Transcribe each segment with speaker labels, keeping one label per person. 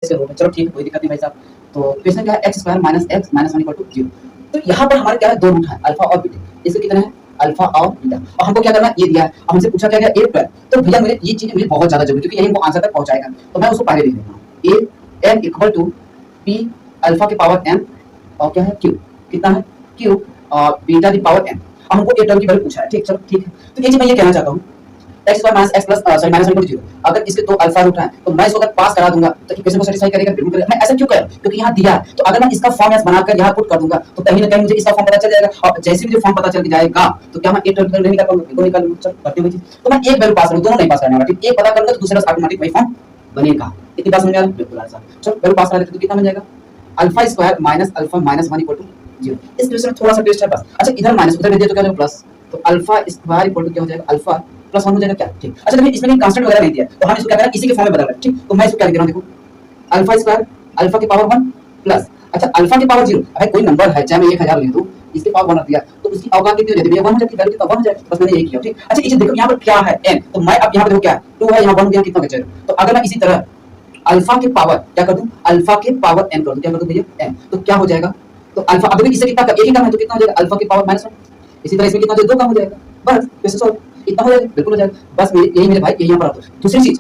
Speaker 1: इसके रूट में। चलो ठीक है, कोई दिक्कत नहीं भाई साहब। तो क्वेश्चन क्या है, x square minus x minus 1 equal to 0। तो यहाँ पर हमारे क्या है, दो रूट है, अल्फा और बीटा। इसके कितने हैं, अल्फा और बीटा, और हमको क्या करना है, ये दिया है। अब हमसे पूछा क्या गया, ए पर। तो भैया मुझे ये चीज मुझे बहुत ज्यादा जरूरी, क्योंकि यही हमको आंसर तक पहुंचाएगा। तो मैं उसको पहले लिख लेता हूँ, A N equal to P alpha के पावर एन और क्या है क्यू, कितना है क्यू बीटा की पावर एन। अब हमको ए टर्म की वैल्यू पूछा है, ठीक, चलो ठीक है। तो ये चीज मैं ये कहना चाहता हूँ, x square minus x plus sorry minus 1 equal to 0, अगर इसके दो अल्फा रूट हैं तो मैं इसको अगर पास करा दूंगा तो इक्वेशन को सेटिस्फाई करेगा, बिल्कुल करेगा। मैं ऐसा क्यों कर, क्योंकि यहाँ दिया है। तो अगर मैं इसका फॉर्म बनाकर यहाँ पुट कर दूंगा तो कहीं ना कहीं मुझे इसका फॉर्म पता चल जाएगा, और जैसे ही मुझे फॉर्म पता चल जाएगा तो क्या मैं एक टर्म नहीं निकाल पाऊंगा, बिल्कुल निकाल लूंगा। चलो करते हुए चीज, तो मैं एक वैल्यू पास करूं, दोनों नहीं पास करने वाला, ठीक। एक पता करूंगा तो दूसरा ऑटोमेटिक वही फॉर्म बनेगा। इतनी बात समझ आ रही है, बिल्कुल आसान। चलो वैल्यू पास करा देते तो कितना बन जाएगा, alpha square minus alpha minus 1 equal to 0। इस क्वेश्चन में थोड़ा सा ट्विस्ट है बस। अच्छा इधर माइनस उधर दे दिया तो क्या हो जाएगा प्लस, तो अल्फा स्क्वायर इक्वल टू क्या हो जाएगा, अल्फा प्लस 1 हो जाएगा क्या, ठीक। अच्छा देखिए इसमें कांस्टेंट वगैरह नहीं दिया, तो हम इसको क्या करें, इसी के फॉर्म में बदल रहे हैं, ठीक। तो मैं इसको क्या लिख रहा हूं, देखो अल्फा स्क्वायर अल्फा की पावर 1 प्लस, अच्छा अल्फा की पावर 0, भाई कोई नंबर है चाहे मैं 1000 लिख दूं, इसके पावर 1 रख दिया तो उसकी अवगात कितनी हो जाती है, 1 हो जाती है, वैल्यू कितना 1 हो जाएगा, बस मैंने यही किया, ठीक। अच्छा इसे देखो यहाँ पर क्या है n, तो मैं अब यहाँ पर देखो क्या है 2 है, यहाँ 1 दिया कितना बचेगा। तो अगर मैं इसी तरह अल्फा के पावर क्या कर दूं, अल्फा के पावर n कर दूं, क्या कर दूं भैया n, तो क्या हो जाएगा, तो अल्फा अब देखो इससे कितना एक ही काम है तो कितना हो जाएगा, अल्फा की पावर -1। इसी तरह इसमें कितना हो जाएगा, 2 काम हो जाएगा, बस क्वेश्चन सॉल्व, इतना हो जाएगा, बिल्कुल हो जाएगा। बस यही मेरे भाई, यही यहाँ पर आता है। दूसरी चीज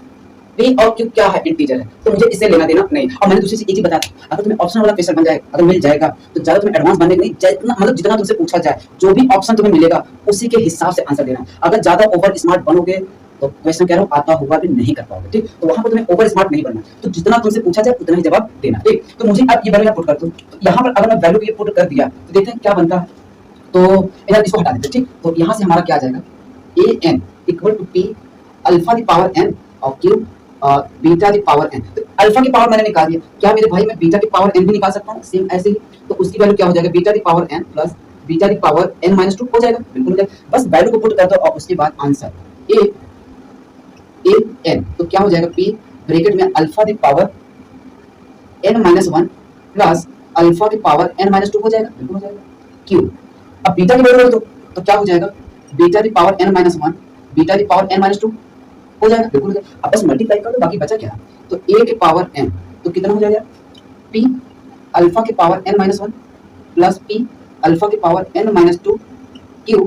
Speaker 1: p और q क्या है, इंटीजर है, तो मुझे इससे लेना देना नहीं। और मैंने दूसरी चीज एक चीज बताया, अगर तुम्हें ऑप्शन वाला क्वेश्चन बन जाए, अगर मिल जाएगा तो ज्यादा तुम्हें एडवांस बनने नहीं, जितना मतलब जितना तुमसे पूछा जाए जो भी ऑप्शन तुम्हें मिलेगा उसी के हिसाब से आंसर देना। अगर ज्यादा ओवर स्मार्ट बनोगे तो क्वेश्चन कह रहा हूँ आता हुआ भी नहीं कर पाओगे, ठीक। तो वहां पर तुम्हें ओवर स्मार्ट नहीं बनना, तो जितना तुमसे पूछा जाए उतना ही जवाब देना, ठीक। तो मुझे अब ये वैल्यू पुट कर दूं, तो यहाँ पर अगर मैं वैल्यू ये पुट कर दिया तो देखते हैं क्या बनता है। तो इधर इसको हटा देते हैं, ठीक। तो यहाँ से हमारा क्या आ जाएगा, A N equal to P alpha की पावर एन और क्यू बीटा की पावर एन। तो अल्फा की पावर मैंने निकाल दिया, क्या मेरे भाई मैं बीटा की पावर एन भी निकाल सकता हूँ सेम ऐसे ही। तो उसकी वैल्यू क्या हो जाएगा, बीटा की पावर एन प्लस बीटा की पावर एन माइनस 2 हो जाएगा, बिल्कुल हो जाएगा। बस वैल्यू को पुट कर दो और उसके बाद आंसर ए एन, तो क्या हो जाएगा पी ब्रैकेट में अल्फा की power n minus 1 plus alpha की पावर एन माइनस 2 हो जाएगा, बिल्कुल हो जाएगा। क्यू अब बीटा की वैल्यू तो क्या हो जाएगा, बीटा की पावर n माइनस 1 बीटा की पावर n माइनस 2 हो जाएगा, बिल्कुल हो जाएगा। अब बस मल्टीप्लाई कर दो, बाकी बचा क्या, तो a के पावर n तो कितना हो जाएगा, p अल्फा के power n minus 1 plus p alpha के power n minus 2 q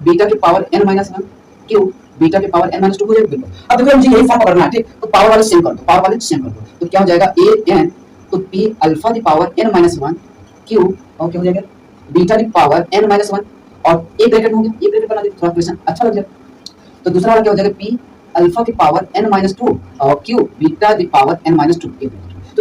Speaker 1: beta के power n minus 1 q beta के पावर n माइनस 2 हो जाएगा, बिल्कुल। अब देखो मुझे यही फॉर्म पकड़ना है, ठीक। तो पावर वाले सेम कर दो, पावर वाले सेम कर दो, तो क्या हो जाएगा a n तो p अल्फा की पावर n माइनस 1 q और क्या हो जाएगा बीटा की पावर n माइनस 1 और एक ब्रैकेट हो गया, ये ब्रैकेट बना दे, थोड़ा क्वेश्चन अच्छा लग जाएगा। तो दूसरा वाला क्या हो जाएगा, p अल्फा की पावर n माइनस 2 और q बीटा की पावर n माइनस 2।